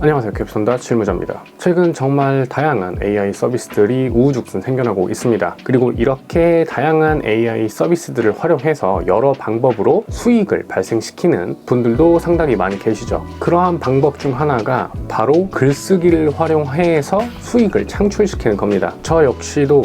안녕하세요. 캡손다 실무자입니다. 최근 정말 다양한 AI 서비스들이 우후죽순 생겨나고 있습니다. 그리고 이렇게 다양한 AI 서비스들을 활용해서 여러 방법으로 수익을 발생시키는 분들도 상당히 많이 계시죠. 그러한 방법 중 하나가 바로 글쓰기를 활용해서 수익을 창출시키는 겁니다. 저 역시도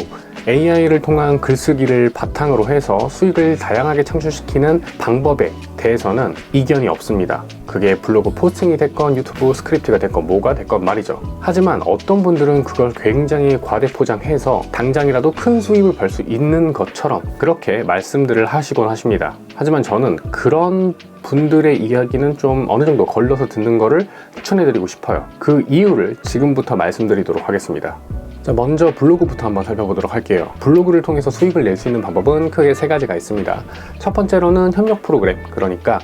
AI를 통한 글쓰기를 바탕으로 해서 수익을 다양하게 창출시키는 방법에 대해서는 이견이 없습니다. 그게 블로그 포스팅이 됐건 유튜브 스크립트가 됐건 뭐가 됐건 말이죠. 하지만 어떤 분들은 그걸 굉장히 과대포장해서 당장이라도 큰 수입을 벌 수 있는 것처럼 그렇게 말씀들을 하시곤 하십니다. 하지만 저는 그런 분들의 이야기는 좀 어느 정도 걸러서 듣는 거를 추천해드리고 싶어요. 그 이유를 지금부터 말씀드리도록 하겠습니다. 자, 먼저 블로그부터 한번 살펴보도록 할게요. 블로그를 통해서 수익을 낼 수 있는 방법은 크게 세 가지가 있습니다. 첫 번째로는 협력 프로그램, 그러니까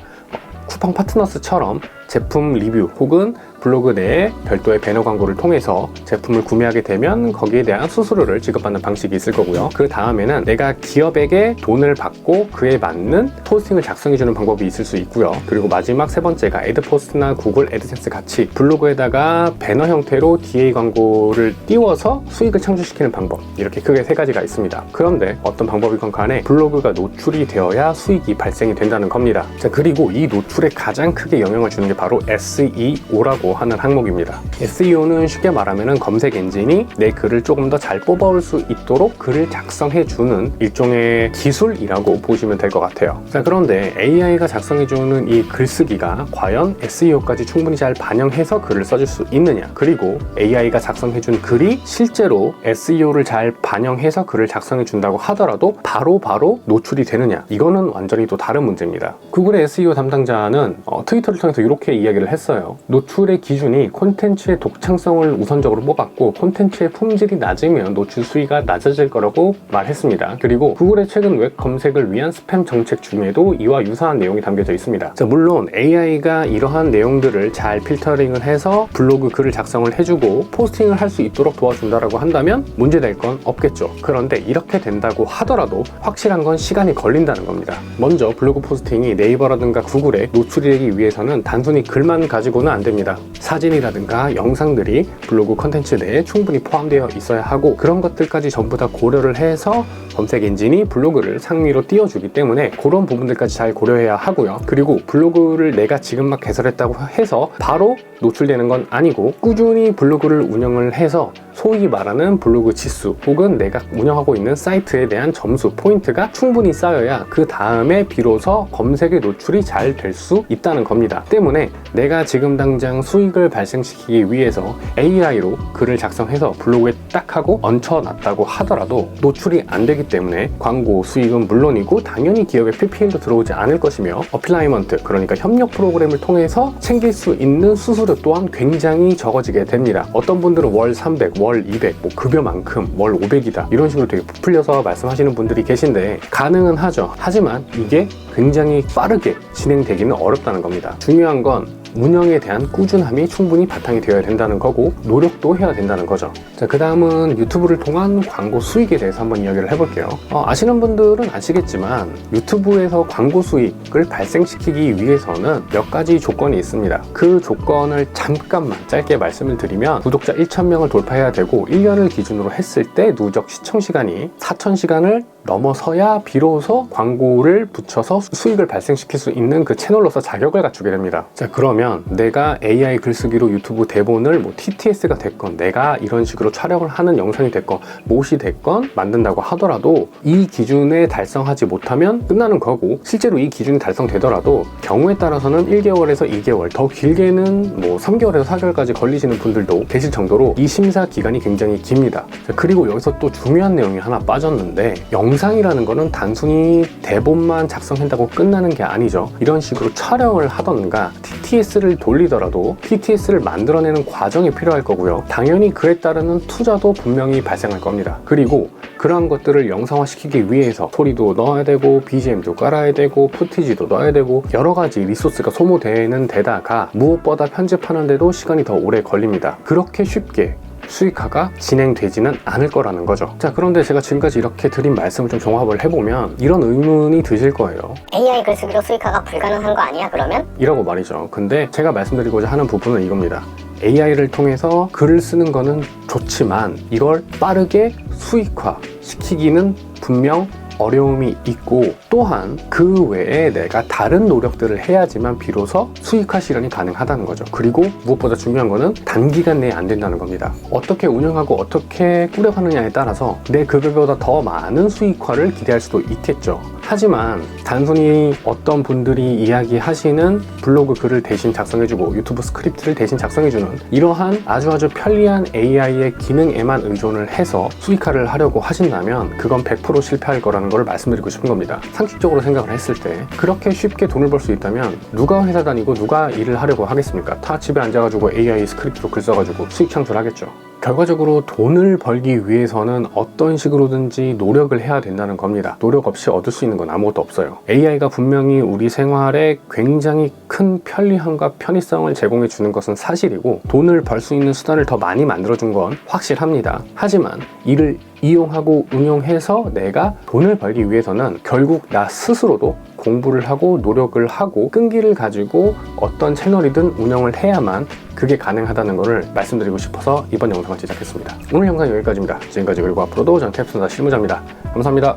쿠팡 파트너스처럼 제품 리뷰 혹은 블로그 내에 별도의 배너 광고를 통해서 제품을 구매하게 되면 거기에 대한 수수료를 지급받는 방식이 있을 거고요. 그 다음에는 내가 기업에게 돈을 받고 그에 맞는 포스팅을 작성해주는 방법이 있을 수 있고요. 그리고 마지막 세 번째가 애드포스트나 구글 애드센스 같이 블로그에다가 배너 형태로 DA 광고를 띄워서 수익을 창출시키는 방법, 이렇게 크게 세 가지가 있습니다. 그런데 어떤 방법이건 간에 블로그가 노출이 되어야 수익이 발생이 된다는 겁니다. 자, 그리고 이 노출에 가장 크게 영향을 주는 게 바로 SEO라고 하는 항목입니다. SEO는 쉽게 말하면 검색 엔진이 내 글을 조금 더 잘 뽑아올 수 있도록 글을 작성해주는 일종의 기술이라고 보시면 될 것 같아요. 자, 그런데 AI가 작성해주는 이 글쓰기가 과연 SEO까지 충분히 잘 반영해서 글을 써줄 수 있느냐, 그리고 AI가 작성해준 글이 실제로 SEO를 잘 반영해서 글을 작성해준다고 하더라도 바로 노출이 되느냐, 이거는 완전히 또 다른 문제입니다. 구글의 SEO 담당자는 트위터를 통해서 이렇게 이야기를 했어요. 노출의 기준이 콘텐츠의 독창성을 우선적으로 뽑았고 콘텐츠의 품질이 낮으면 노출 수위가 낮아질 거라고 말했습니다. 그리고 구글의 최근 웹 검색을 위한 스팸 정책 중에도 이와 유사한 내용이 담겨져 있습니다. 자, 물론 AI가 이러한 내용들을 잘 필터링을 해서 블로그 글을 작성을 해주고 포스팅을 할 수 있도록 도와준다라고 한다면 문제될 건 없겠죠. 그런데 이렇게 된다고 하더라도 확실한 건 시간이 걸린다는 겁니다. 먼저 블로그 포스팅이 네이버라든가 구글에 노출이 되기 위해서는 단순히 글만 가지고는 안 됩니다. 사진이라든가 영상들이 블로그 컨텐츠 내에 충분히 포함되어 있어야 하고, 그런 것들까지 전부 다 고려를 해서 검색 엔진이 블로그를 상위로 띄워주기 때문에 그런 부분들까지 잘 고려해야 하고요. 그리고 블로그를 내가 지금 막 개설했다고 해서 바로 노출되는 건 아니고 꾸준히 블로그를 운영을 해서 소위 말하는 블로그 지수 혹은 내가 운영하고 있는 사이트에 대한 점수, 포인트가 충분히 쌓여야 그 다음에 비로소 검색의 노출이 잘 될 수 있다는 겁니다. 때문에 내가 지금 당장 수익을 발생시키기 위해서 AI로 글을 작성해서 블로그에 딱 하고 얹혀놨다고 하더라도 노출이 안 되기 때문에 광고 수익은 물론이고 당연히 기업의 PPL도 들어오지 않을 것이며 어필라이먼트, 그러니까 협력 프로그램을 통해서 챙길 수 있는 수수료 또한 굉장히 적어지게 됩니다. 어떤 분들은 월 300, 월 200, 뭐 급여만큼 월 500이다 이런 식으로 되게 부풀려서 말씀하시는 분들이 계신데 가능은 하죠. 하지만 이게 굉장히 빠르게 진행되기는 어렵다는 겁니다. 중요한 건 운영에 대한 꾸준함이 충분히 바탕이 되어야 된다는 거고 노력도 해야 된다는 거죠. 자, 그 다음은 유튜브를 통한 광고 수익에 대해서 한번 이야기를 해볼게요. 아시는 분들은 아시겠지만 유튜브에서 광고 수익을 발생시키기 위해서는 몇 가지 조건이 있습니다. 그 조건을 잠깐만 짧게 말씀을 드리면 구독자 1,000명을 돌파해야 되고 1년을 기준으로 했을 때 누적 시청시간이 4,000시간을 넘어서야 비로소 광고를 붙여서 수익을 발생시킬 수 있는 그 채널로서 자격을 갖추게 됩니다. 자, 그러면 내가 AI 글쓰기로 유튜브 대본을 뭐 TTS가 됐건 내가 이런 식으로 촬영을 하는 영상이 됐건 무엇이 됐건 만든다고 하더라도 이 기준에 달성하지 못하면 끝나는 거고, 실제로 이 기준이 달성되더라도 경우에 따라서는 1개월에서 2개월, 더 길게는 뭐 3개월에서 4개월까지 걸리시는 분들도 계실 정도로 이 심사 기간이 굉장히 깁니다. 자, 그리고 여기서 또 중요한 내용이 하나 빠졌는데, 영상이라는 거는 단순히 대본만 작성한다고 끝나는 게 아니죠. 이런 식으로 촬영을 하던가 TTS를 돌리더라도 TTS를 만들어내는 과정이 필요할 거고요. 당연히 그에 따르는 투자도 분명히 발생할 겁니다. 그리고 그러한 것들을 영상화시키기 위해서 소리도 넣어야 되고 BGM도 깔아야 되고 푸티지도 넣어야 되고 여러 가지 리소스가 소모되는 데다가 무엇보다 편집하는데도 시간이 더 오래 걸립니다. 그렇게 쉽게 수익화가 진행되지는 않을 거라는 거죠. 자, 그런데 제가 지금까지 이렇게 드린 말씀을 좀 종합을 해보면 이런 의문이 드실 거예요. AI 글쓰기로 수익화가 불가능한 거 아니야 그러면? 이라고 말이죠. 근데 제가 말씀드리고자 하는 부분은 이겁니다. AI를 통해서 글을 쓰는 거는 좋지만 이걸 빠르게 수익화 시키기는 분명 어려움이 있고, 또한 그 외에 내가 다른 노력들을 해야지만 비로소 수익화 실현이 가능하다는 거죠. 그리고 무엇보다 중요한 거는 단기간 내에 안 된다는 겁니다. 어떻게 운영하고 어떻게 꾸려가느냐에 따라서 내 급여보다 더 많은 수익화를 기대할 수도 있겠죠. 하지만 단순히 어떤 분들이 이야기하시는 블로그 글을 대신 작성해주고 유튜브 스크립트를 대신 작성해주는 이러한 아주 편리한 AI의 기능에만 의존을 해서 수익화를 하려고 하신다면 그건 100% 실패할 거라는 걸 말씀드리고 싶은 겁니다. 상식적으로 생각을 했을 때 그렇게 쉽게 돈을 벌 수 있다면 누가 회사 다니고 누가 일을 하려고 하겠습니까? 다 집에 앉아가지고 AI 스크립트로 글 써가지고 수익 창출을 하겠죠. 결과적으로 돈을 벌기 위해서는 어떤 식으로든지 노력을 해야 된다는 겁니다. 노력 없이 얻을 수 있는 건 아무것도 없어요. AI가 분명히 우리 생활에 굉장히 큰 편리함과 편의성을 제공해 주는 것은 사실이고, 돈을 벌 수 있는 수단을 더 많이 만들어준 건 확실합니다. 하지만 이를 이용하고 응용해서 내가 돈을 벌기 위해서는 결국 나 스스로도 공부를 하고 노력을 하고 끈기를 가지고 어떤 채널이든 운영을 해야만 그게 가능하다는 것을 말씀드리고 싶어서 이번 영상을 제작했습니다. 오늘 영상 여기까지입니다. 지금까지 그리고 앞으로도 전 캡틴다 실무자입니다. 감사합니다.